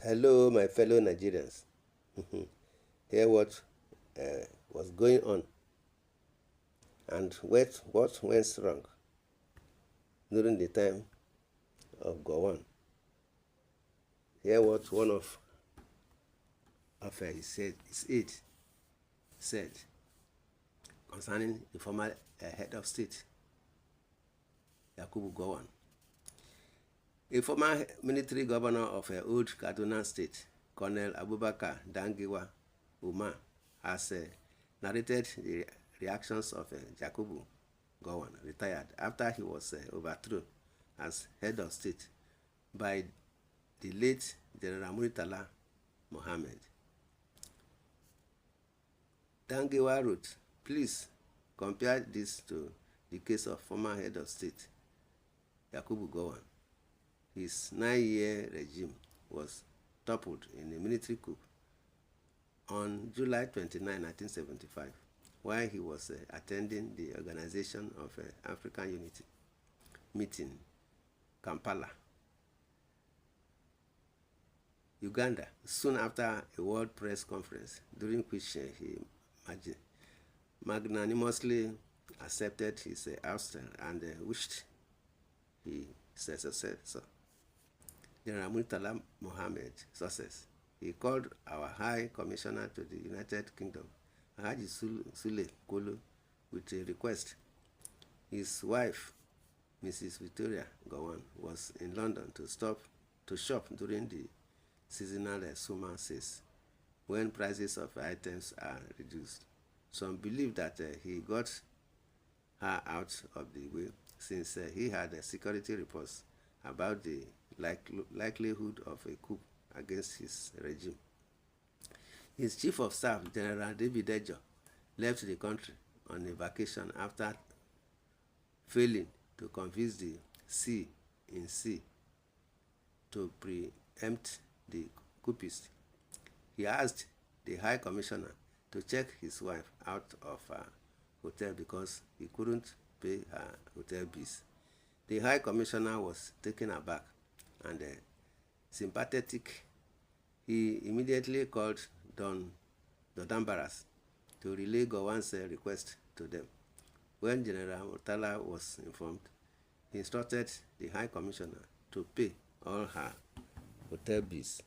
Hello, my fellow Nigerians. Hear what was going on and what went wrong during the time of Gowon. Hear what one of his aides said concerning the former head of state, Yakubu Gowon. A former military governor of old Kaduna State, Colonel Abubakar Dangiwa Umar, has narrated the reactions of Yakubu Gowon, retired after he was overthrown as head of state by the late General Muritala Mohammed. Dangiwa wrote, "Please compare this to the case of former head of state Yakubu Gowon. His 9-year regime was toppled in a military coup on July 29, 1975, while he was attending the Organization of African Unity meeting, Kampala, Uganda, soon after a world press conference during which he magnanimously accepted his ouster and wished his successor, General Muritala Mohammed's success. He called our High Commissioner to the United Kingdom, Haji Sule Kolo, with a request. His wife, Mrs. Victoria Gowon, was in London to shop during the seasonal summer sales, when prices of items are reduced. Some believe that he got her out of the way since he had security reports about the likelihood of a coup against his regime. His chief of staff, General David Ejo, left the country on a vacation after failing to convince the C to preempt the coupists. He asked the High Commissioner to check his wife out of her hotel because he couldn't pay her hotel bills. The High Commissioner was taken aback and sympathetic. He immediately called Don Dodambaras to relay Gowon's request to them. When General Muritala was informed, he instructed the High Commissioner to pay all her hotel bills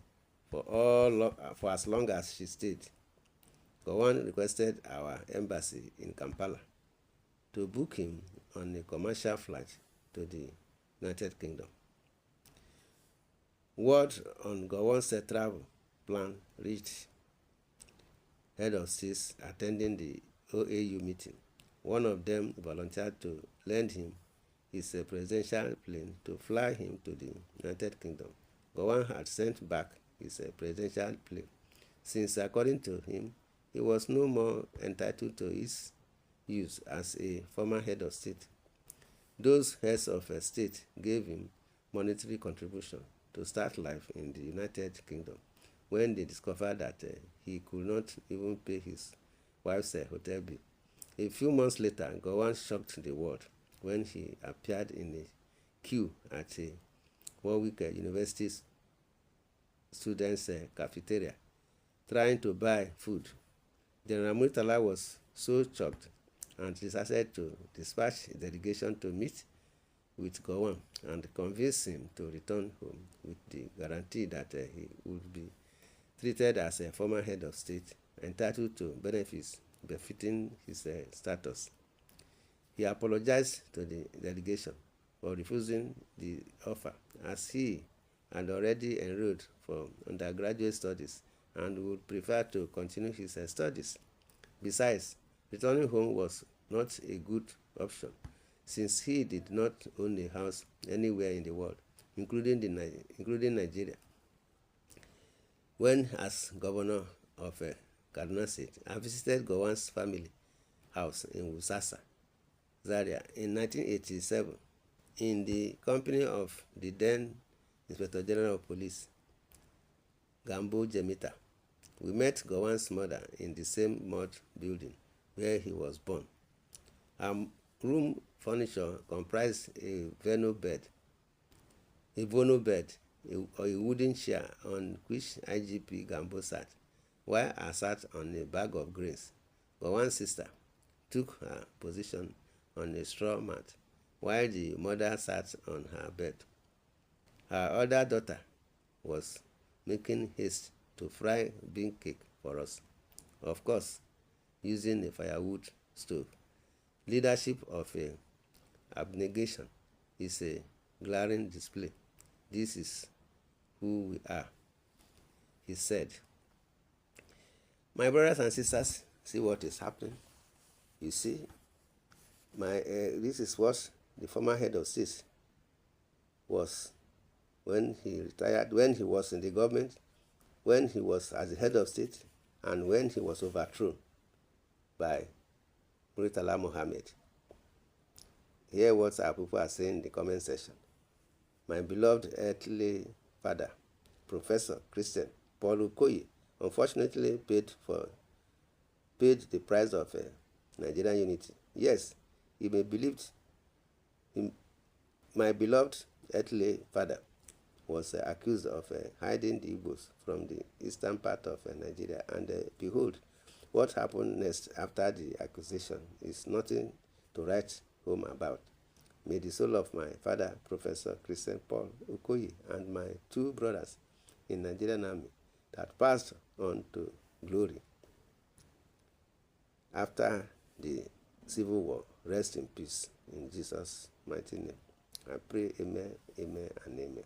for as long as she stayed. Gowon requested our embassy in Kampala to book him on a commercial flight to the United Kingdom. Word on Gowon's travel plan reached head of states attending the OAU meeting. One of them volunteered to lend him his presidential plane to fly him to the United Kingdom. Gowon had sent back his presidential plane, since according to him, he was no more entitled to its use as a former head of state. Those heads of state gave him monetary contribution to start life in the United Kingdom when they discovered that he could not even pay his wife's hotel bill. A few months later, Gowon shocked the world when he appeared in a queue at a Warwick University students' cafeteria trying to buy food. General Muritala was so shocked and decided to dispatch a delegation to meet with Gowon and convince him to return home with the guarantee that he would be treated as a former head of state entitled to benefits befitting his status. He apologized to the delegation for refusing the offer, as he had already enrolled for undergraduate studies and would prefer to continue his studies. Besides, returning home was not a good option, since he did not own a house anywhere in the world, including Nigeria. When, as governor of Kaduna State, I visited Gowon's family house in Wusasa, Zaria, in 1987, in the company of the then Inspector General of Police, Gambo Jemita. We met Gowon's mother in the same mud building where he was born. Her room furniture comprised a Vono bed, a wooden chair on which IGP Gambo sat, while I sat on a bag of grains. Gowon's sister took her position on a straw mat, while the mother sat on her bed. Her other daughter was making haste to fry bean cake for us, of course, using a firewood stove. Leadership of a abnegation is a glaring display. This is who we are, he said. My brothers and sisters, see what is happening. You see, this is what the former head of state was when he retired, when he was in the government, when he was as the head of state, and when he was overthrown by Muritala Mohammed. Hear what our people are saying in the comment section. My beloved earthly father, Professor Christian Paul Okoye, unfortunately paid the price of Nigerian unity. Yes, he may believed my beloved earthly father was accused of hiding the Igbos from the eastern part of Nigeria, and behold, what happened next after the accusation is nothing to write home about. May the soul of my father, Professor Christian Paul Okoye, and my two brothers in Nigerian Army that passed on to glory after the Civil War rest in peace in Jesus' mighty name. I pray amen, amen, and amen.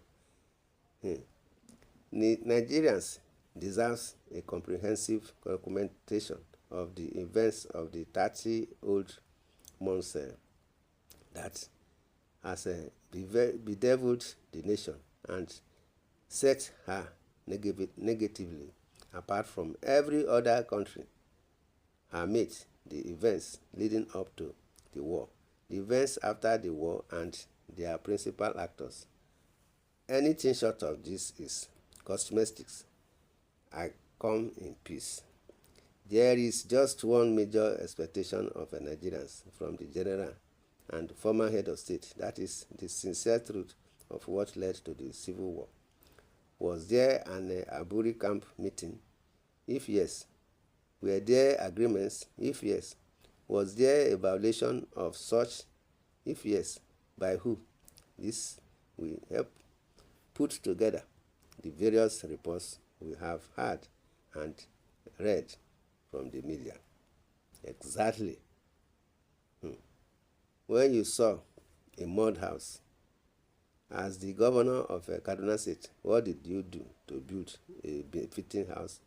Nigerians deserve a comprehensive documentation of the events of the 30-old months that has bedeviled the nation and set her negatively apart from every other country. Amid the events leading up to the war, the events after the war, and their principal actors. Anything short of this is cosmetics. I come in peace. There is just one major expectation of Nigerians from the general and former head of state, that is the sincere truth of what led to the Civil War. Was there an Aburi camp meeting? If yes, were there agreements? If yes, was there a violation of such? If yes, by who? This will help put together the various reports we have heard and read from the media. Exactly. When you saw a mud house, as the governor of Kaduna State, what did you do to build a befitting house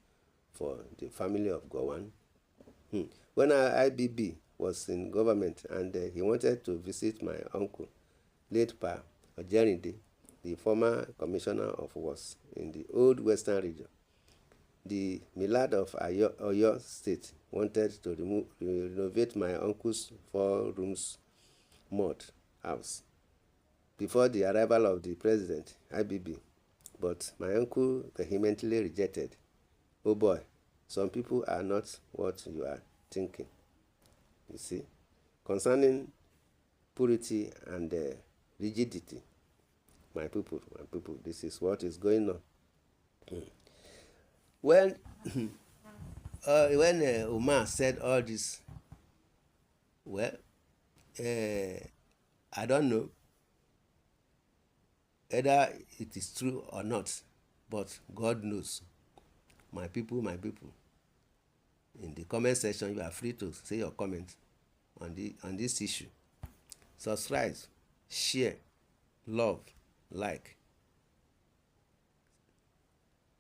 for the family of Gowon? When our IBB was in government and he wanted to visit my uncle, late Pa Ojerinde, the former commissioner of H.Commissioner in the old western region, the Milad of Oyo State wanted to renovate my uncle's 4 rooms mud house before the arrival of the president, IBB, but my uncle vehemently rejected. Oh boy, some people are not what you are thinking. You see, concerning purity and rigidity, my people, this is what is going on. When Umar said all this, well, I don't know whether it is true or not, but God knows. My people, in the comment section, you are free to say your comment on this issue. Subscribe, share, love, like,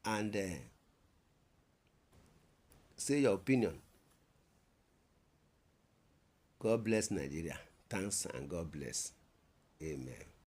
and say your opinion. God bless Nigeria. Thanks and God bless. Amen.